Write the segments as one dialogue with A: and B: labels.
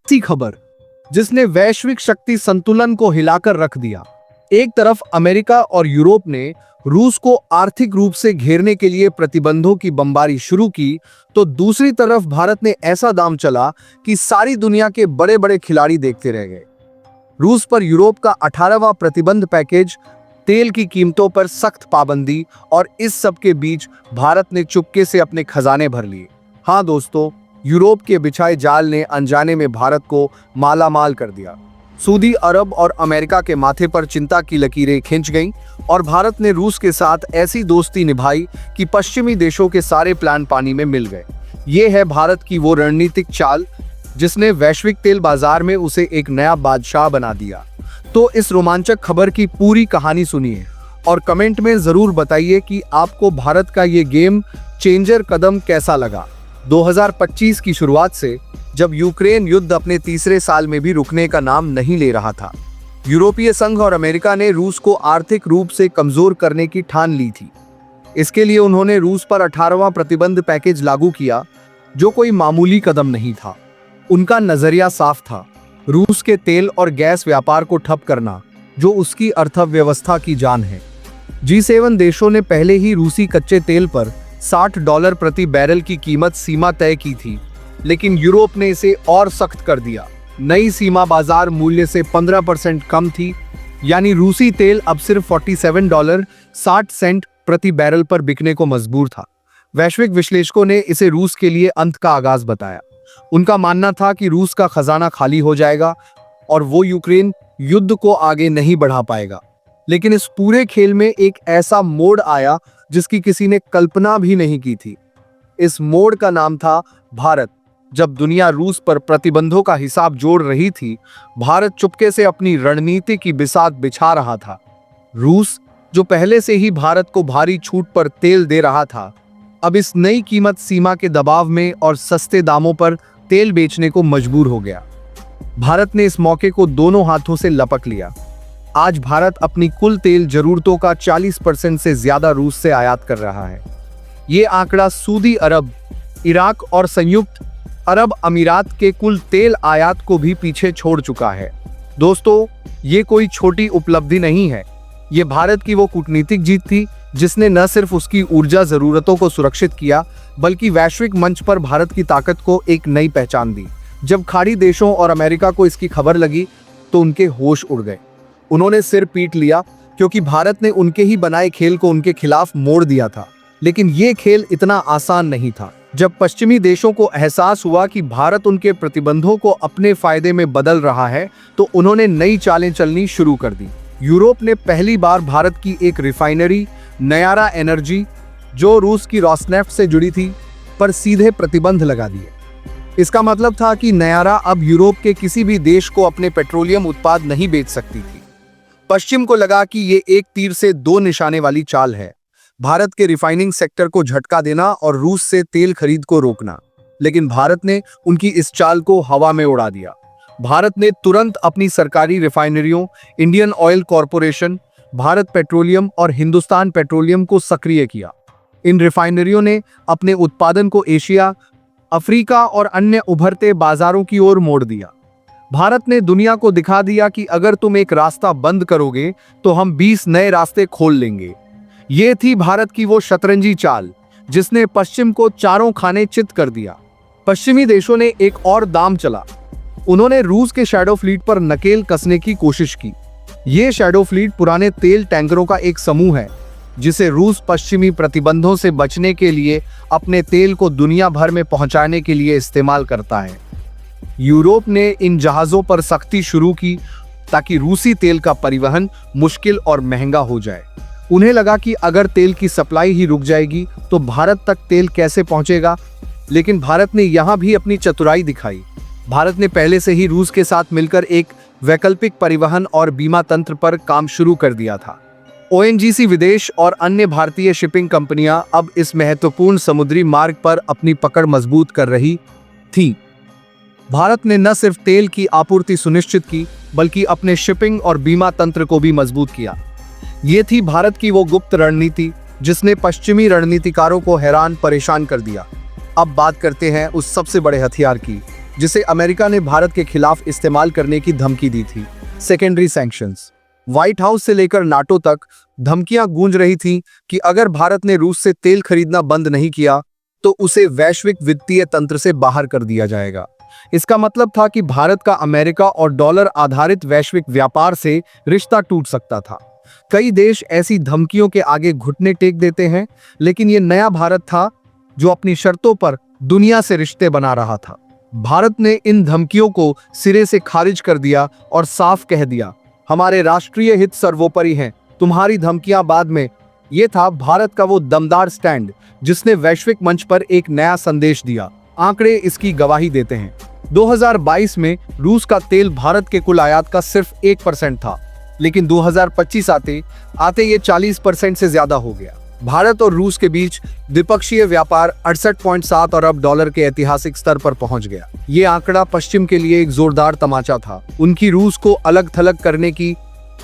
A: ऐसी खबर जिसने वैश्विक शक्ति संतुलन को हिलाकर रख दिया। एक तरफ अमेरिका और यूरोप ने रूस को आर्थिक रूप से घेरने के लिए प्रतिबंधों की बमबारी शुरू की, तो दूसरी तरफ भारत ने ऐसा दांव चला कि सारी दुनिया के बड़े बड़े खिलाड़ी देखते रह गए। रूस पर यूरोप का 18वां प्रतिबंध पैकेज, तेल की कीमतों पर सख्त पाबंदी, और इस सब के बीच भारत ने चुपके से अपने खजाने भर लिए। हाँ दोस्तों, यूरोप के बिछाए जाल ने अनजाने में भारत को मालामाल कर दिया। सऊदी अरब और अमेरिका के माथे पर चिंता की लकीरें खिंच गईं और भारत ने रूस के साथ ऐसी दोस्ती निभाई कि पश्चिमी देशों के सारे प्लान पानी में मिल गए। ये है भारत की वो रणनीतिक चाल जिसने वैश्विक तेल बाजार में उसे एक नया बादशाह बना दिया। तो इस रोमांचक खबर की पूरी कहानी सुनिए और कमेंट में जरूर बताइए कि आपको भारत का ये गेम चेंजर कदम कैसा लगा। 2025 की शुरुआत से, जब यूक्रेन युद्ध अपने तीसरे साल में भी रुकने का नाम नहीं ले रहा था, यूरोपीय संघ और अमेरिका ने रूस को आर्थिक रूप से कमजोर करने की ठान ली थी। इसके लिए उन्होंने रूस पर 18वां प्रतिबंध पैकेज लागू किया, जो कोई मामूली कदम नहीं था। उनका नजरिया साफ था, रूस के तेल और गैस व्यापार को ठप करना, जो उसकी अर्थव्यवस्था की जान है। G7 देशों ने पहले ही रूसी कच्चे तेल पर $60 प्रति बैरल की कीमत सीमा तय की थी, लेकिन यूरोप ने इसे और सख्त कर दिया। नई सीमा बाजार मूल्य से 15% कम थी, यानी रूसी तेल अब सिर्फ $47.60 प्रति बैरल पर बिकने को मजबूर था। वैश्विक विश्लेषकों ने इसे रूस के लिए अंत का आगाज बताया। उनका मानना था कि रूस का खजाना खाली हो जाएगा और वो यूक्रेन युद्ध को आगे नहीं बढ़ा पाएगा। लेकिन इस पूरे खेल में एक ऐसा मोड़ आया जिसकी किसी ने कल्पना भी नहीं की थी। इस मोड़ का नाम था भारत। जब दुनिया रूस पर प्रतिबंधों का हिसाब जोड़ रही थी, भारत चुपके से अपनी रणनीति की बिसात बिछा रहा था। रूस, जो पहले से ही भारत को भारी छूट पर तेल दे रहा था, अब इस नई कीमत सीमा के दबाव में और सस्ते दामों पर तेल बेचने को मजबूर हो गया। भारत ने इस मौके को दोनों हाथों से लपक लिया। आज भारत अपनी कुल तेल जरूरतों का 40% से ज्यादा रूस से आयात कर रहा है। ये आंकड़ा सऊदी अरब, इराक और संयुक्त अरब अमीरात के कुल तेल आयात को भी पीछे छोड़ चुका है। दोस्तों, ये कोई छोटी उपलब्धि नहीं है। ये भारत की वो कूटनीतिक जीत थी जिसने न सिर्फ उसकी ऊर्जा जरूरतों को सुरक्षित किया, बल्कि वैश्विक मंच पर भारत की ताकत को एक नई पहचान दी। जब खाड़ी देशों और अमेरिका को इसकी खबर लगी, तो उनके होश उड़ गए। उन्होंने सिर पीट लिया, क्योंकि भारत ने उनके ही बनाए खेल को उनके खिलाफ मोड़ दिया था। लेकिन ये खेल इतना आसान नहीं था। जब पश्चिमी देशों को एहसास हुआ कि भारत उनके प्रतिबंधों को अपने फायदे में बदल रहा है, तो उन्होंने नई चालें चलनी शुरू कर दी। यूरोप ने पहली बार भारत की एक रिफाइनरी नयारा एनर्जी, जो रूस की रोसनेफ्ट से जुड़ी थी, पर सीधे प्रतिबंध लगा दिए। इसका मतलब था कि नयारा अब यूरोप के किसी भी देश को अपने पेट्रोलियम उत्पाद नहीं बेच सकती थी। पश्चिम को लगा कि ये एक तीर से दो निशाने वाली चाल है, भारत के रिफाइनिंग सेक्टर को झटका देना और रूस से तेल खरीद को रोकना। लेकिन भारत ने उनकी इस चाल को हवा में उड़ा दिया। भारत ने तुरंत अपनी सरकारी रिफाइनरियों, Indian oil corporation, Bharat petroleum और हिंदुस्तान पेट्रोलियम को सक्रिय किया। इन रिफाइनरियों ने अपने उत्पादन को एशिया, अफ्रीका और अन्य उभरते बाजारों की ओर मोड़ दिया। भारत ने दुनिया को दिखा दिया कि अगर तुम एक रास्ता बंद करोगे, तो हम 20 नए रास्ते खोल लेंगे। ये थी भारत की वो शतरंजी चाल जिसने पश्चिम को चारों खाने चित कर दिया। पश्चिमी देशों ने एक और दांव चला। उन्होंने रूस के शैडो फ्लीट पर नकेल कसने की कोशिश की। ये शैडो फ्लीट पुराने तेल टैंकरों का एक समूह है, जिसे रूस पश्चिमी प्रतिबंधों से बचने के लिए अपने तेल को दुनिया भर में पहुंचाने के लिए इस्तेमाल करता है। यूरोप ने इन जहाजों पर सख्ती शुरू की ताकि रूसी तेल का परिवहन मुश्किल और महंगा हो जाए। उन्हें लगा कि अगर तेल की सप्लाई ही रुक जाएगी, तो भारत तक तेल कैसे पहुंचेगा। लेकिन भारत ने यहां भी अपनी चतुराई दिखाई। भारत ने पहले से ही रूस के साथ मिलकर एक वैकल्पिक परिवहन और बीमा तंत्र पर काम शुरू कर दिया था। ONGC विदेश और अन्य भारतीय शिपिंग कंपनियां अब इस महत्वपूर्ण समुद्री मार्ग पर अपनी पकड़ मजबूत कर रही थीं। भारत ने न सिर्फ तेल की आपूर्ति सुनिश्चित की, बल्कि अपने शिपिंग और बीमा तंत्र को भी मजबूत किया। ये थी भारत की वो गुप्त रणनीति जिसने पश्चिमी रणनीतिकारों को हैरान परेशान कर दिया। अब बात करते हैं उस सबसे बड़े हथियार की, जिसे अमेरिका ने भारत के खिलाफ इस्तेमाल करने की धमकी दी थी। Secondary sanctions. व्हाइट हाउस से लेकर नाटो तक धमकियां गूंज रही थीं कि अगर भारत ने रूस से तेल खरीदना बंद नहीं किया तो उसे वैश्विक वित्तीय तंत्र से बाहर कर दिया जाएगा। इसका मतलब था कि भारत का अमेरिका और डॉलर आधारित वैश्विक व्यापार से रिश्ता टूट सकता था। कई देश ऐसी धमकियों के आगे घुटने टेक देते हैं, लेकिन यह नया भारत था जो अपनी शर्तों पर दुनिया से रिश्ते बना रहा था। भारत ने इन धमकियों को सिरे से खारिज कर दिया और साफ कह दिया, हमारे राष्ट्रीय हित सर्वोपरि हैं, तुम्हारी धमकियां बाद में। यह था भारत का वो दमदार स्टैंड जिसने वैश्विक मंच पर एक नया संदेश दिया। आंकड़े इसकी गवाही देते हैं। 2022 में रूस का तेल भारत के कुल आयात का सिर्फ 1% था, लेकिन 2025 आते ये 40% से ज्यादा हो गया। भारत और रूस के बीच द्विपक्षीय व्यापार 68.7 अरब डॉलर के ऐतिहासिक स्तर पर पहुंच गया। ये आंकड़ा पश्चिम के लिए एक जोरदार तमाचा था। उनकी रूस को अलग थलग करने की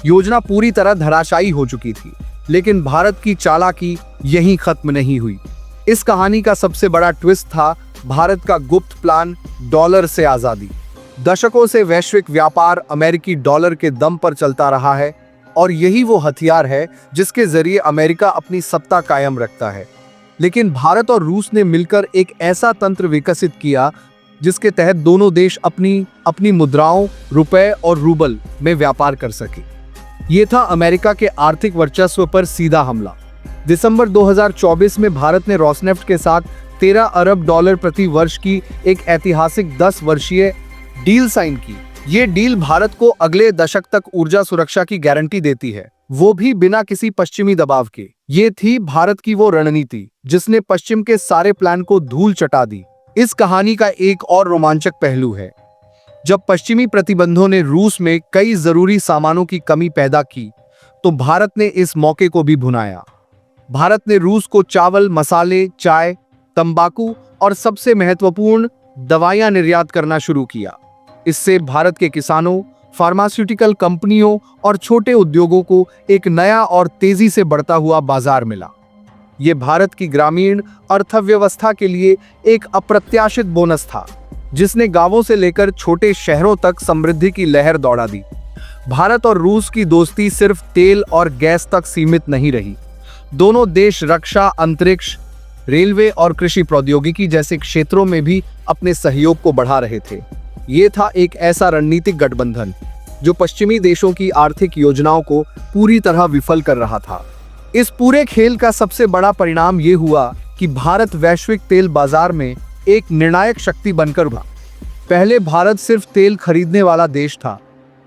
A: योजना पूरी तरह धराशायी हो चुकी थी, लेकिन भारत की चालाकी यहीं खत्म नहीं हुई। इस कहानी का सबसे बड़ा ट्विस्ट था भारत का गुप्त प्लान, डॉलर से आजादी। दशकों से वैश्विक व्यापार अमेरिकी डॉलर के दम पर चलता रहा है और यही वो हथियार है जिसके जरिए अमेरिका अपनी सत्ता कायम रखता है। लेकिन भारत और रूस ने मिलकर एक ऐसा तंत्र विकसित किया जिसके तहत दोनों देश अपनी मुद्राओं, रुपए और रूबल में व्यापार कर सके। ये था अमेरिका के आर्थिक वर्चस्व पर सीधा हमला। दिसंबर 2024 में भारत ने रोसनेफ्ट के साथ 13 अरब डॉलर प्रति वर्ष की एक ऐतिहासिक 10 वर्षीय डील साइन की। ये डील भारत को अगले दशक तक ऊर्जा सुरक्षा की गारंटी देती है, वो भी बिना किसी पश्चिमी दबाव के। ये थी भारत की वो रणनीति जिसने पश्चिम के सारे प्लान को धूल चटा दी। इस कहानी का एक और रोमांचक पहलू है, जब पश्चिमी प्रतिबंधों ने रूस में कई जरूरी सामानों की कमी पैदा की तो भारत ने इस मौके को भी भुनाया। भारत ने रूस को चावल, मसाले, चाय, तंबाकू और सबसे महत्वपूर्ण दवाइयां निर्यात करना शुरू किया। इससे भारत के किसानों, फार्मास्यूटिकल कंपनियों और छोटे उद्योगों को एक नया और तेजी से बढ़ता हुआ बाजार मिला। ये भारत की ग्रामीण अर्थव्यवस्था के लिए एक अप्रत्याशित बोनस था, जिसने गांवों से लेकर छोटे शहरों तक समृद्धि की लहर दौड़ा दी। भारत और रूस की दोस्ती सिर्फ तेल और गैस तक सीमित नहीं रही। दोनों देश रक्षा, अंतरिक्ष, रेलवे और कृषि प्रौद्योगिकी जैसे क्षेत्रों में भी अपने सहयोग को बढ़ा रहे थे। ये था एक ऐसा रणनीतिक गठबंधन जो पश्चिमी देशों की आर्थिक योजनाओं को पूरी तरह विफल कर रहा था। इस पूरे खेल का सबसे बड़ा परिणाम ये हुआ कि भारत वैश्विक तेल बाजार में एक निर्णायक शक्ति बनकर उभरा। पहले भारत सिर्फ तेल खरीदने वाला देश था,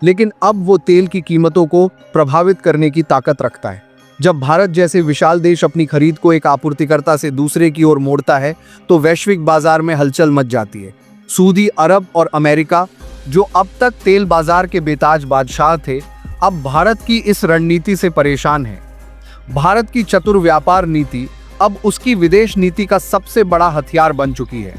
A: लेकिन अब वो तेल की कीमतों को प्रभावित करने की ताकत रखता है। जब भारत जैसे विशाल देश अपनी खरीद को एक आपूर्तिकर्ता से दूसरे की ओर मोड़ता है तो वैश्विक बाजार में हलचल मच जाती है। सऊदी अरब और अमेरिका, जो अब तक तेल बाजार के बेताज बादशाह थे, अब भारत की इस रणनीति से परेशान हैं। भारत की चतुर व्यापार नीति अब उसकी विदेश नीति का सबसे बड़ा हथियार बन चुकी है।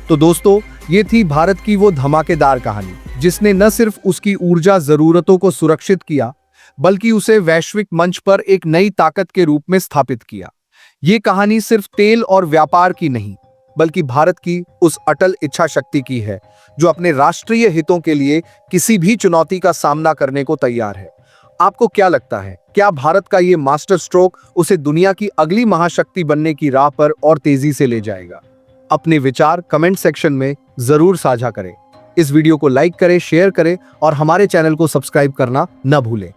A: तो दोस्तों, ये थी भारत की वो धमाकेदार कहानी जिसने न सिर्फ उसकी ऊर्जा जरूरतों को सुरक्षित किया, बल्कि उसे वैश्विक मंच पर एक नई ताकत के रूप में स्थापित किया। ये कहानी सिर्फ तेल और व्यापार की नहीं, बल्कि भारत की उस अटल इच्छा शक्ति की है जो अपने राष्ट्रीय हितों के लिए किसी भी चुनौती का सामना करने को तैयार है। आपको क्या लगता है, क्या भारत का ये मास्टर स्ट्रोक उसे दुनिया की अगली महाशक्ति बनने की राह पर और तेजी से ले जाएगा? अपने विचार कमेंट सेक्शन में जरूर साझा करें। इस वीडियो को लाइक करें, शेयर करें और हमारे चैनल को सब्सक्राइब करना न भूलें।